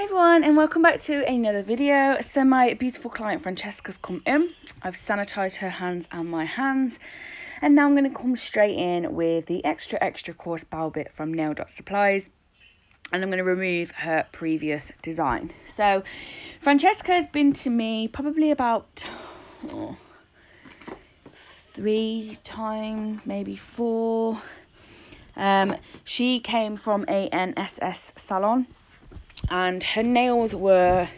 Hi everyone, and welcome back to another video. So my beautiful client Francesca's come in. I've sanitized her hands and my hands, and now I'm going to come straight in with the extra coarse bowl bit from Nail Dot Supplies, and I'm going to remove her previous design. So Francesca has been to me probably about 3 times, maybe 4. She came from a NSS salon, and her nails were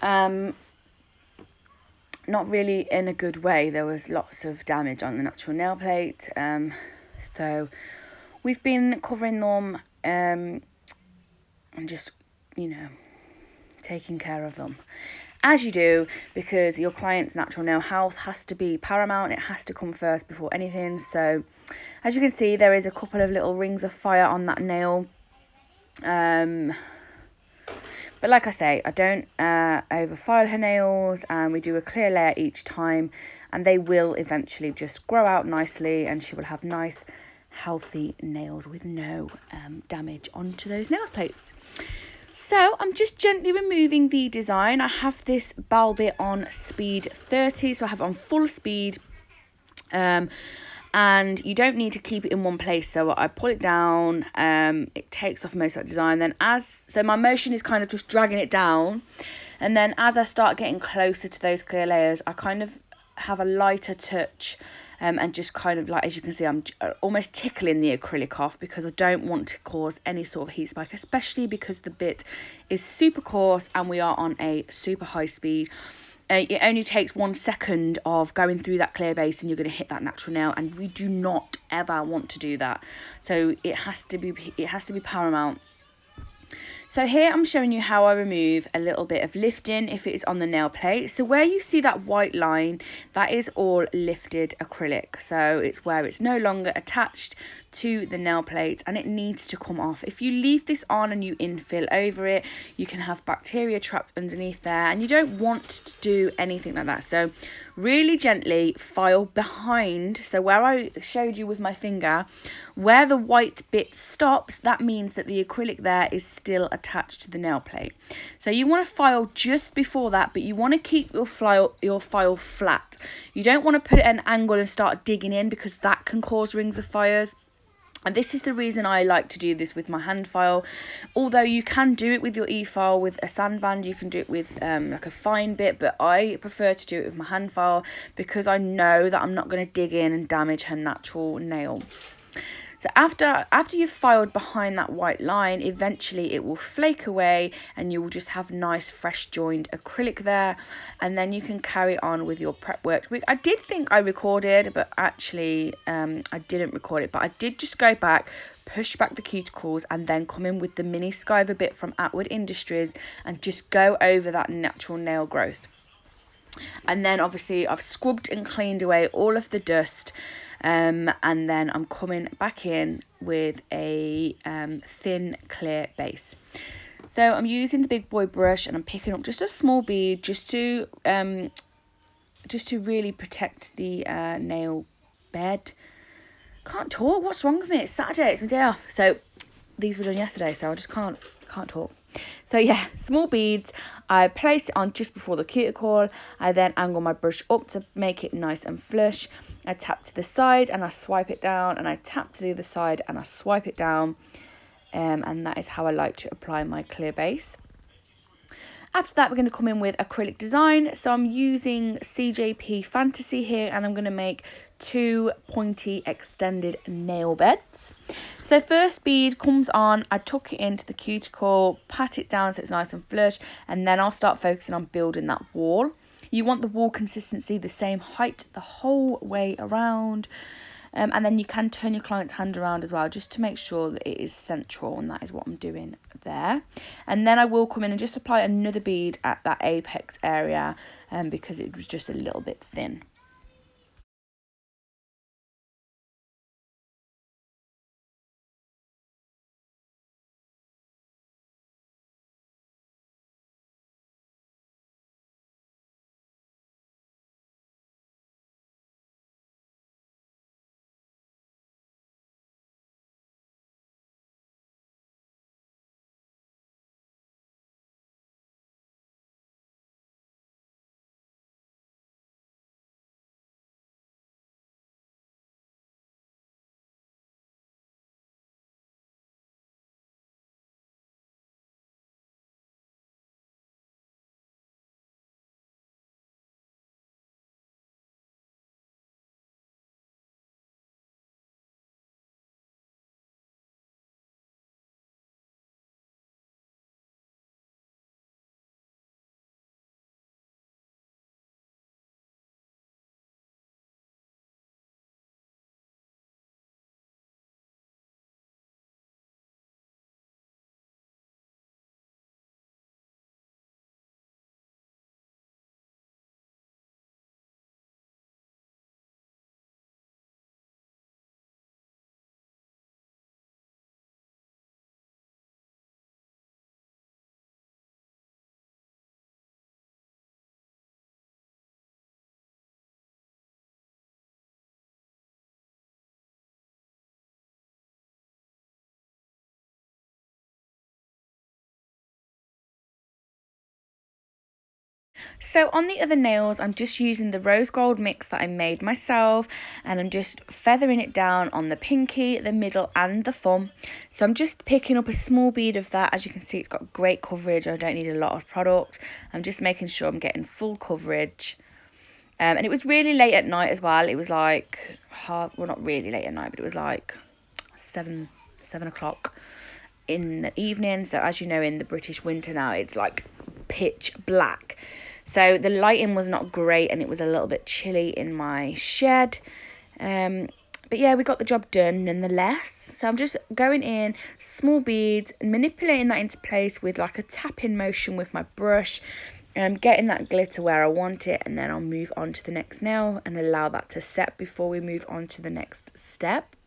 not really in a good way. There was lots of damage on the natural nail plate, so we've been covering them and just, taking care of them, as you do, because your client's natural nail health has to be paramount. It has to come first before anything. So as you can see, there is a couple of little rings of fire on that nail. But like I say, I don't overfile her nails, and we do a clear layer each time, and they will eventually just grow out nicely, and she will have nice, healthy nails with no damage onto those nail plates. So I'm just gently removing the design. I have this bowl bit on speed 30, so I have it on full speed. And you don't need to keep it in one place, so I pull it down, it takes off most of that design. Then so my motion is kind of just dragging it down, and then as I start getting closer to those clear layers, I kind of have a lighter touch, and just kind of, like, as you can see, I'm almost tickling the acrylic off, because I don't want to cause any sort of heat spike, especially because the bit is super coarse and we are on a super high speed. It only takes 1 second of going through that clear base and you're going to hit that natural nail, and we do not ever want to do that. So it has to be paramount. So here I'm showing you how I remove a little bit of lifting if it is on the nail plate. So where you see that white line, that is all lifted acrylic. So it's where it's no longer attached to the nail plate and it needs to come off. If you leave this on and you infill over it, you can have bacteria trapped underneath there, and you don't want to do anything like that. So really gently file behind. So where I showed you with my finger, where the white bit stops, that means that the acrylic there is still attached to the nail plate. So you want to file just before that, but you want to keep your file flat. You don't want to put it at an angle and start digging in, because that can cause rings of fires. And this is the reason I like to do this with my hand file. Although you can do it with your efile with a sandband, you can do it with like a fine bit, but I prefer to do it with my hand file, because I know that I'm not going to dig in and damage her natural nail. So after you've filed behind that white line, eventually it will flake away and you will just have nice fresh joined acrylic there, and then you can carry on with your prep work. I did think I recorded, but actually I didn't record it, but I did just go back, push back the cuticles, and then come in with the mini skiver bit from Atwood Industries and just go over that natural nail growth. And then obviously I've scrubbed and cleaned away all of the dust, and then I'm coming back in with a thin clear base. So I'm using the big boy brush and I'm picking up just a small bead, just to really protect the nail bed. Can't talk, what's wrong with me? It's Saturday, it's my day off. So these were done yesterday, so I just can't talk. So yeah, small beads. I place it on just before the cuticle. I then angle my brush up to make it nice and flush. I tap to the side and I swipe it down, and I tap to the other side and I swipe it down, and that is how I like to apply my clear base. After that, we're going to come in with acrylic design. So I'm using CJP Fantasy here, and I'm going to make 2 pointy extended nail beds. So first bead comes on, I tuck it into the cuticle, pat it down so it's nice and flush, and then I'll start focusing on building that wall. You want the wall consistency the same height the whole way around. And then you can turn your client's hand around as well, just to make sure that it is central, and that is what I'm doing there. And then I will come in and just apply another bead at that apex area, because it was just a little bit thin. So on the other nails, I'm just using the rose gold mix that I made myself, and I'm just feathering it down on the pinky, the middle and the thumb. So I'm just picking up a small bead of that. As you can see, it's got great coverage. I don't need a lot of product. I'm just making sure I'm getting full coverage. And it was really late at night as well. It was like, well, not really late at night, but it was like 7 o'clock in the evening. So as you know, in the British winter now, it's like pitch black. So the lighting was not great, and it was a little bit chilly in my shed. But yeah, we got the job done nonetheless. So I'm just going in, small beads, manipulating that into place with like a tapping motion with my brush. Getting that glitter where I want it, and then I'll move on to the next nail and allow that to set before we move on to the next step.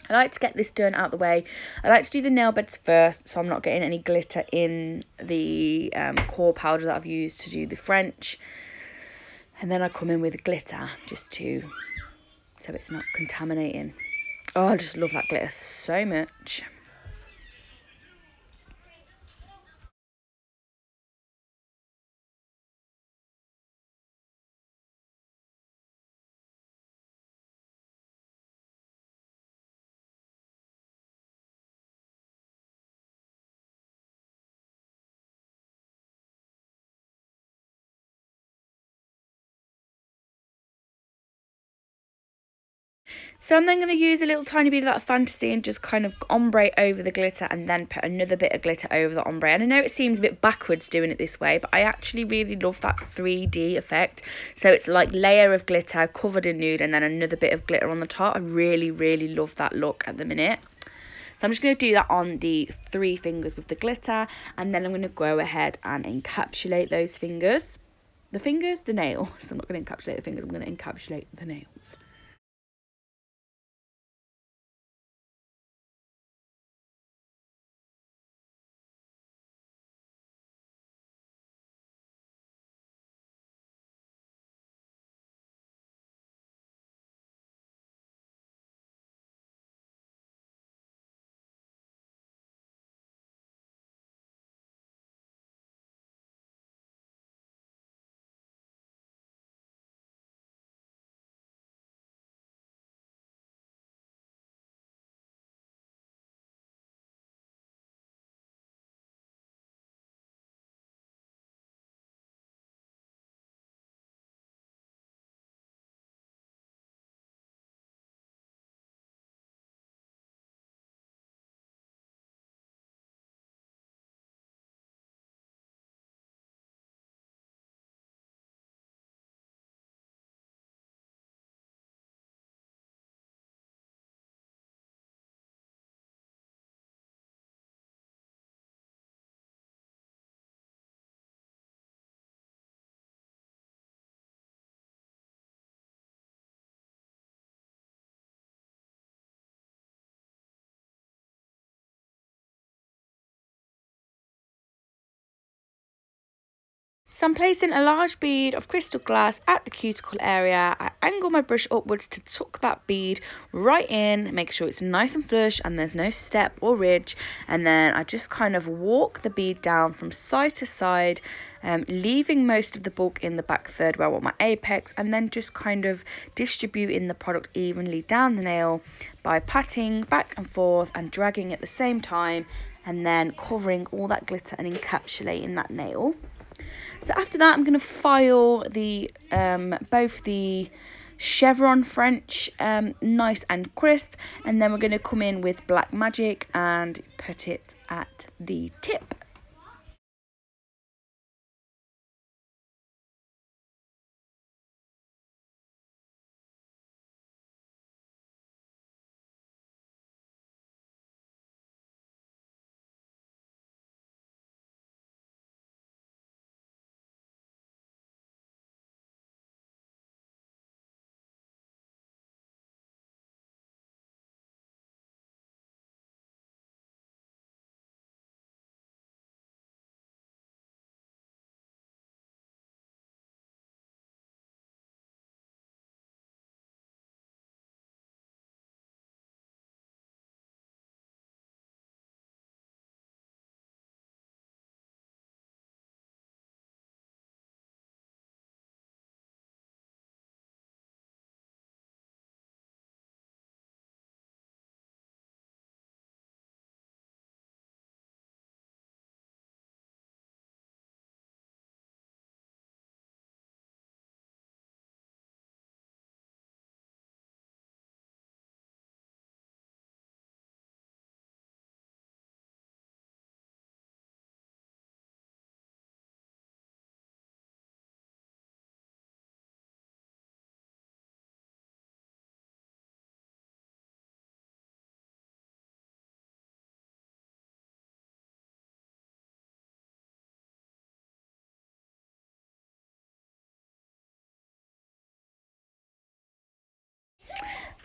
I like to get this done out the way. I like to do the nail beds first, so I'm not getting any glitter in the core powder that I've used to do the French. And then I come in with glitter just so it's not contaminating. Oh, I just love that glitter so much. So I'm then going to use a little tiny bit of that fantasy and just kind of ombre over the glitter, and then put another bit of glitter over the ombre. And I know it seems a bit backwards doing it this way, but I actually really love that 3D effect. So it's like layer of glitter covered in nude and then another bit of glitter on the top. I really, really love that look at the minute. So I'm just going to do that on the 3 fingers with the glitter, and then I'm going to go ahead and encapsulate those fingers. The nails. I'm not going to encapsulate the fingers, I'm going to encapsulate the nails. So I'm placing a large bead of crystal glass at the cuticle area. I angle my brush upwards to tuck that bead right in, make sure it's nice and flush and there's no step or ridge. And then I just kind of walk the bead down from side to side, leaving most of the bulk in the back third where I want my apex, and then just kind of distributing the product evenly down the nail by patting back and forth and dragging at the same time, and then covering all that glitter and encapsulating that nail. So after that, I'm going to file the both the chevron French nice and crisp, and then we're going to come in with Black Magic and put it at the tip.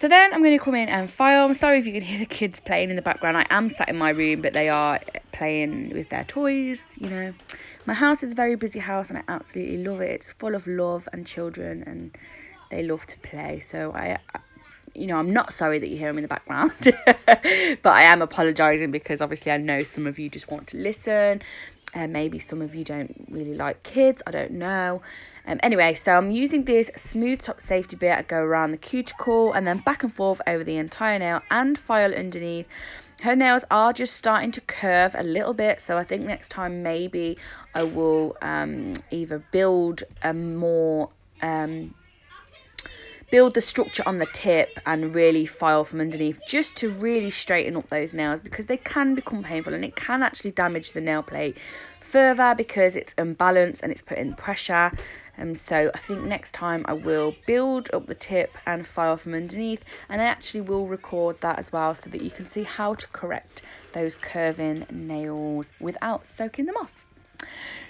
So then I'm going to come in and file. I'm sorry if you can hear the kids playing in the background. I am sat in my room, but they are playing with their toys, you know. My house is a very busy house and I absolutely love it. It's full of love and children and they love to play. So I'm not sorry that you hear them in the background, but I am apologising because obviously I know some of you just want to listen. Maybe some of you don't really like kids, I don't know. Anyway, so I'm using this smooth top safety bit. I go around the cuticle and then back and forth over the entire nail and file underneath. Her nails are just starting to curve a little bit, so I think next time maybe I will either build a more build the structure on the tip and really file from underneath just to really straighten up those nails, because they can become painful and it can actually damage the nail plate further because it's unbalanced and it's putting pressure. So I think next time I will build up the tip and file from underneath, and I actually will record that as well so that you can see how to correct those curving nails without soaking them off.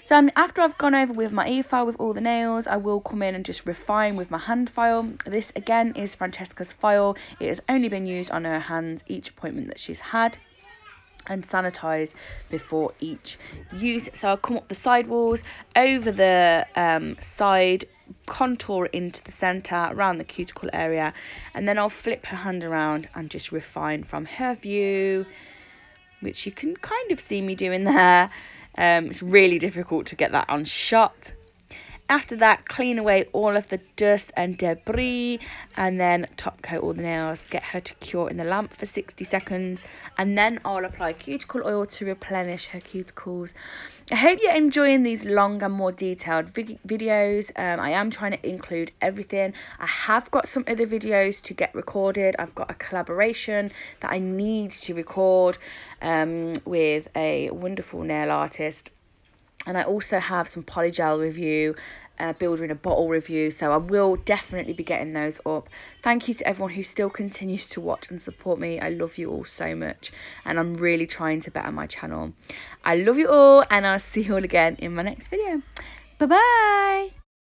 So after I've gone over with my efile with all the nails, I will come in and just refine with my hand file. This again is Francesca's file. It has only been used on her hands each appointment that she's had, and sanitised before each use. So I'll come up the side walls, over the side, contour into the centre, around the cuticle area, and then I'll flip her hand around and just refine from her view, which you can kind of see me doing there. It's really difficult to get that on shot. After that, clean away all of the dust and debris, and then top coat all the nails, get her to cure in the lamp for 60 seconds, and then I'll apply cuticle oil to replenish her cuticles. I hope you're enjoying these long and more detailed videos. I am trying to include everything. I have got some other videos to get recorded. I've got a collaboration that I need to record with a wonderful nail artist. And I also have some polygel review, builder in a bottle review, so I will definitely be getting those up. Thank you to everyone who still continues to watch and support me. I love you all so much, and I'm really trying to better my channel. I love you all, and I'll see you all again in my next video. Bye bye.